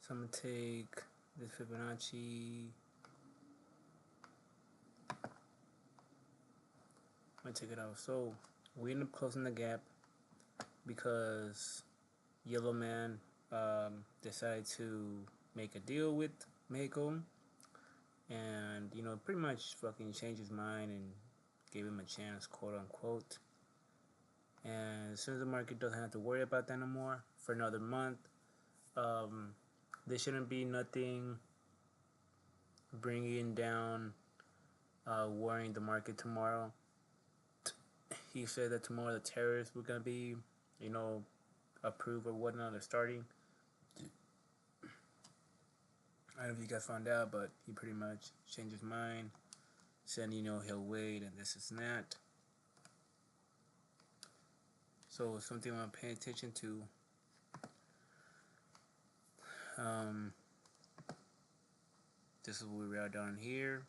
So I'm gonna take this Fibonacci. I'm gonna take it out. So we end up closing the gap because Yellow Man decided to make a deal with Mexico, and pretty much fucking changed his mind and gave him a chance, quote unquote. And as soon as the market doesn't have to worry about that no more for another month, there shouldn't be nothing bringing down, worrying the market tomorrow. He said that tomorrow the tariffs were gonna be, approved or whatnot, or starting. I don't know if you guys found out, but he pretty much changed his mind, said he'll wait and this and that. So something I'm paying attention to. This is where we are down here.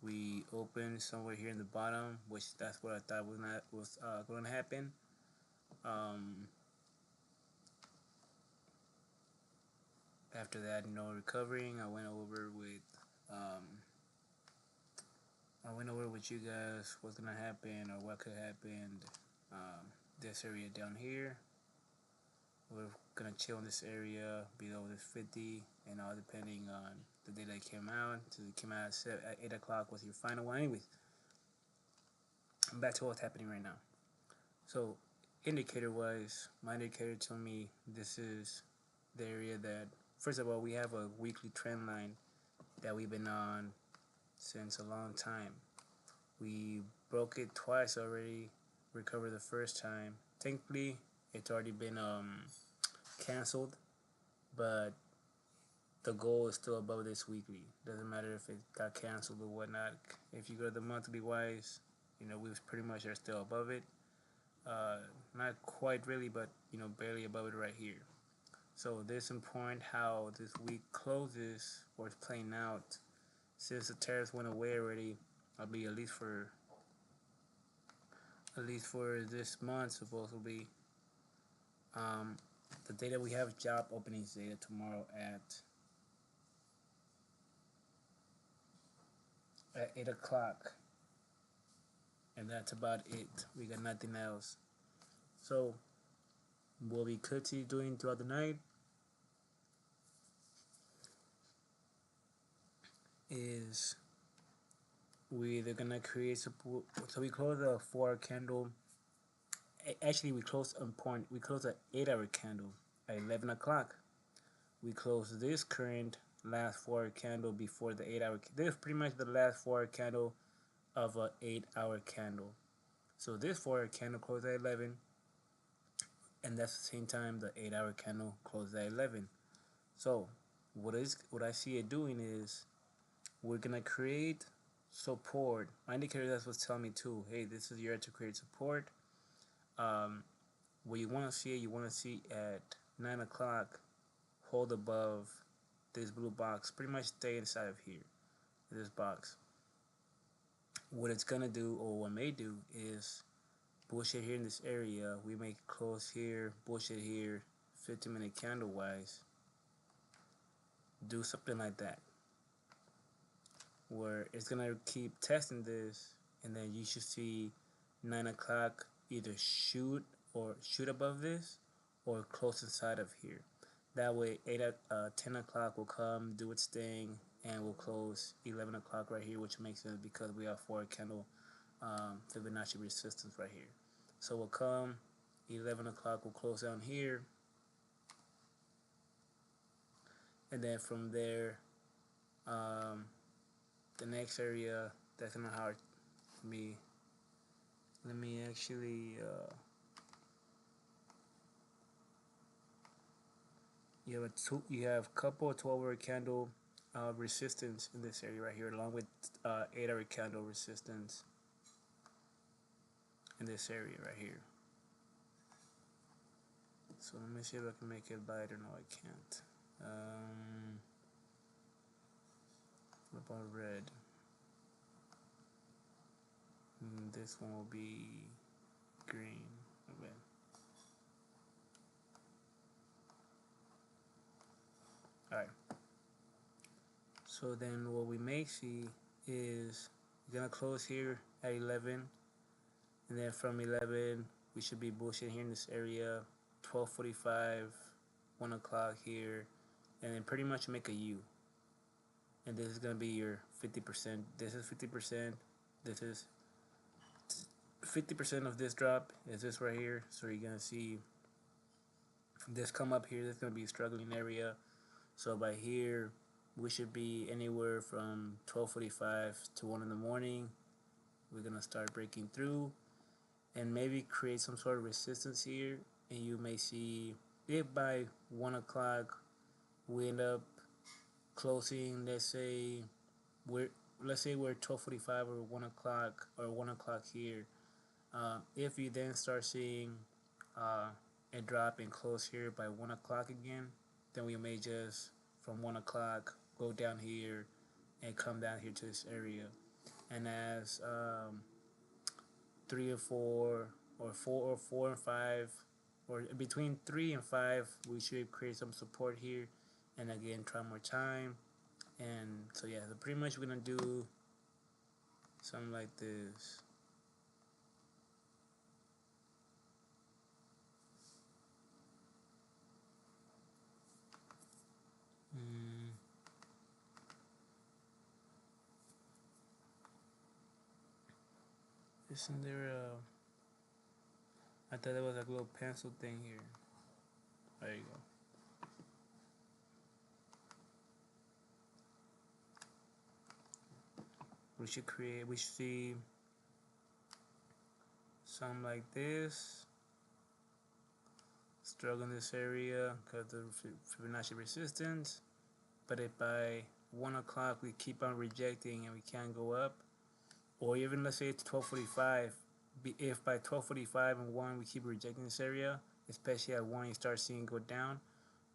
We opened somewhere here in the bottom, which that's what I thought was going to happen. After that, recovering, I went over with you guys what's gonna happen or what could happen. This area down here, we're gonna chill in this area below this 50, and all depending on the day that came out. So it came out at 8 o'clock was your final one. Anyways, back to what's happening right now. So indicator wise, my indicator told me this is the area that, first of all, we have a weekly trend line that we've been on since a long time. We broke it twice already, recovered the first time. Thankfully, it's already been canceled, but the goal is still above this weekly. Doesn't matter if it got canceled or whatnot. If you go to the monthly wise, we pretty much are still above it. Not quite really, but barely above it right here. So this important how this week closes or it's playing out. Since the tariffs went away already, I'll be at least for this month supposedly. The day that we have job openings data tomorrow at 8 o'clock, and that's about it. We got nothing else. So what we could see doing throughout the night is we either gonna create support. So we close a 4-hour candle. Actually, we close on point. We close an 8-hour candle at 11 o'clock. We close this current last 4-hour candle before the 8-hour. This is pretty much the last 4-hour candle of an 8-hour candle. So this 4-hour candle closed at 11, and that's the same time the 8-hour candle closed at 11. So what I see it doing is we're gonna create support. My indicator that's what's telling me too. Hey, this is your year to create support. What you want to see at 9 o'clock, hold above this blue box, pretty much stay inside of here, this box. What it's gonna do, or what may do, is bullshit here in this area. We make close here, bullshit here, 15-minute candle wise. Do something like that, where it's gonna keep testing this, and then you should see 9 o'clock either shoot above this or close inside of here. That way 10 o'clock will come, do its thing, and we'll close 11 o'clock right here, which makes sense because we have 4 candle Fibonacci resistance right here. So we'll come 11 o'clock, we'll close down here, and then from there, the next area that's gonna hard me. Let me actually. You have a couple of 12-hour candle resistance in this area right here, along with 8-hour candle resistance in this area right here. So let me see if I can make it lighter. No, I can't. What about red? This one will be green. Okay. Alright, so then what we may see is we're gonna close here at 11, and then from 11 we should be bullshitting here in this area, 12:45, 1 o'clock here, and then pretty much make a U. And this is gonna be your 50%. This is 50%. This is 50% of this drop is this right here. So you're gonna see this come up here. This is gonna be a struggling area. So by here we should be anywhere from 12:45 to 1 in the morning. We're gonna start breaking through and maybe create some sort of resistance here, and you may see if by 1 o'clock we end up closing, let's say we're 12:45 or 1 o'clock or 1 o'clock here. If you then start seeing a drop and close here by 1 o'clock again, then we may just from 1 o'clock go down here and come down here to this area. And as 3 or 4 or 4 and 5, or between 3 and 5, we should create some support here, and again try more time. And so yeah, so pretty much we're gonna do something like this. Isn't there a... I thought there was like a little pencil thing here. There you go. We should see something like this. Struggle in this area because of Fibonacci resistance. But if by 1 o'clock we keep on rejecting and we can't go up, or even let's say it's 12:45, if by 12:45 and 1 we keep rejecting this area, especially at 1 you start seeing it go down,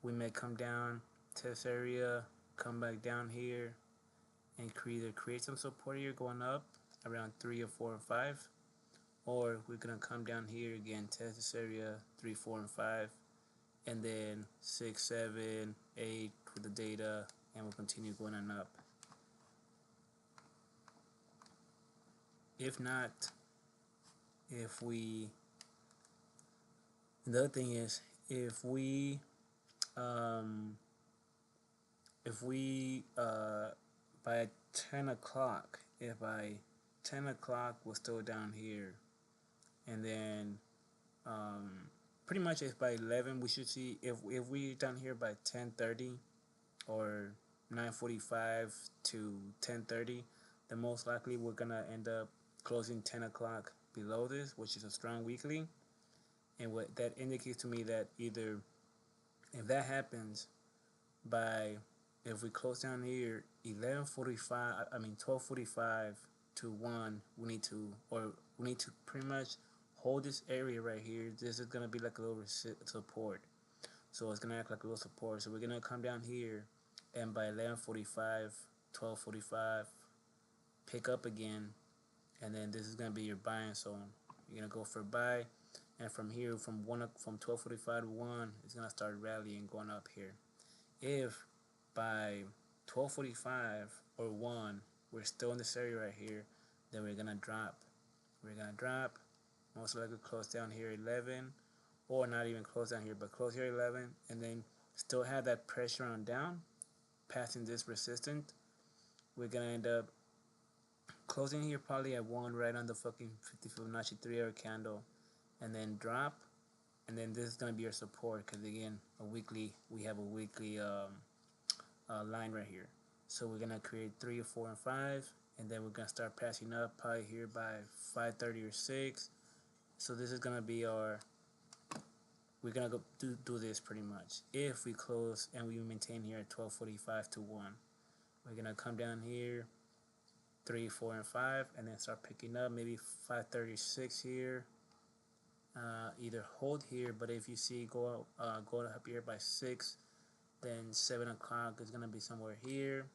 we may come down to this area, come back down here, and either create some support here going up around 3 or 4 and 5, or we're gonna come down here again, test this area 3, 4, and 5, and then 6, 7, 8 with the data, and we'll continue going on up. If not, the other thing is, if we by 10 o'clock, if by 10 o'clock we're still down here, and then pretty much if by 11 we should see, if we down here by 10:30 or 9:45 to 10:30, then most likely we're gonna end up closing 10 o'clock below this, which is a strong weekly. And what that indicates to me that either if that happens by, if we close down here 12:45 to 1, we need to pretty much hold this area right here. This is gonna be like a little support, so it's gonna act like a little support. So we're gonna come down here, and by 11:45, 12:45, pick up again, and then this is gonna be your buying zone. You're gonna go for buy, and from here, from 12:45 to 1, it's gonna start rallying, going up here. If by 12:45 or 1 we're still in this area right here, then we're gonna drop. Most likely close down here 11, or not even close down here, but close here 11, and then still have that pressure on down, passing this resistance. We're gonna end up closing here probably at 1, right on the fucking 50 Fibonacci 3-hour candle, and then drop, and then this is gonna be our support, because again, we have a weekly line right here. So we're gonna create 3 or 4 and 5, and then we're gonna start passing up probably here by 5:30 or 6. So this is gonna be we're gonna go do this pretty much. If we close and we maintain here at 12:45 to 1, we're gonna come down here 3, 4, and 5, and then start picking up maybe 5:36 here. Either hold here, but if you see go up here by 6, then 7 o'clock is gonna be somewhere here.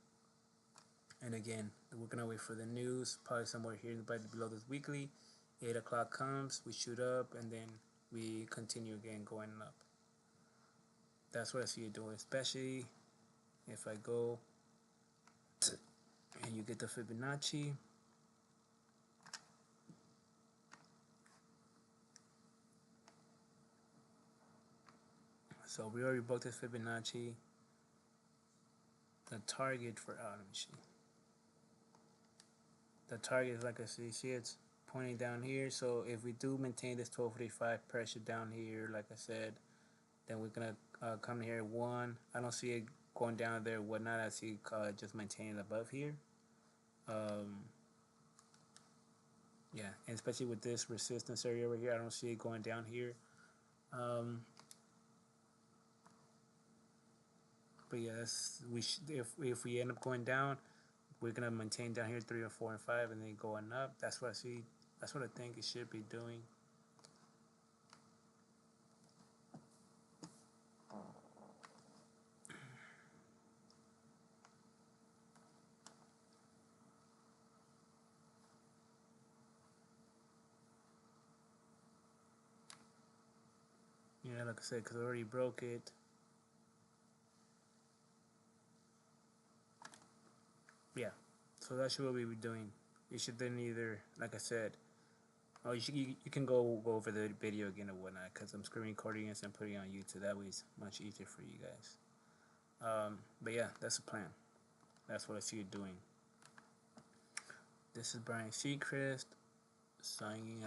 And again, we're gonna wait for the news, probably somewhere here below this weekly. 8 o'clock comes, we shoot up, and then we continue again going up. That's what I see you doing, especially if I go and you get the Fibonacci, so we already broke this Fibonacci. The target for let me see. The target is, like I see it's pointing down here. So if we do maintain this 1245 pressure down here, like I said, then we're gonna come here one. I don't see it going down there, whatnot. I see it just maintaining above here. Yeah, and especially with this resistance area over here, I don't see it going down here. But yeah, if we end up going down, we're gonna maintain down here 3 or 4 and 5, and then going up. That's what I see. That's what I think it should be doing. Yeah, like I said, because I already broke it. Yeah, so that's what we were doing. You should then either, like I said, oh, you can go over the video again or whatnot, because I'm screen recording this and putting it on YouTube. That way it's much easier for you guys. But yeah, that's the plan. That's what I see you doing. This is Brian Seacrest signing out.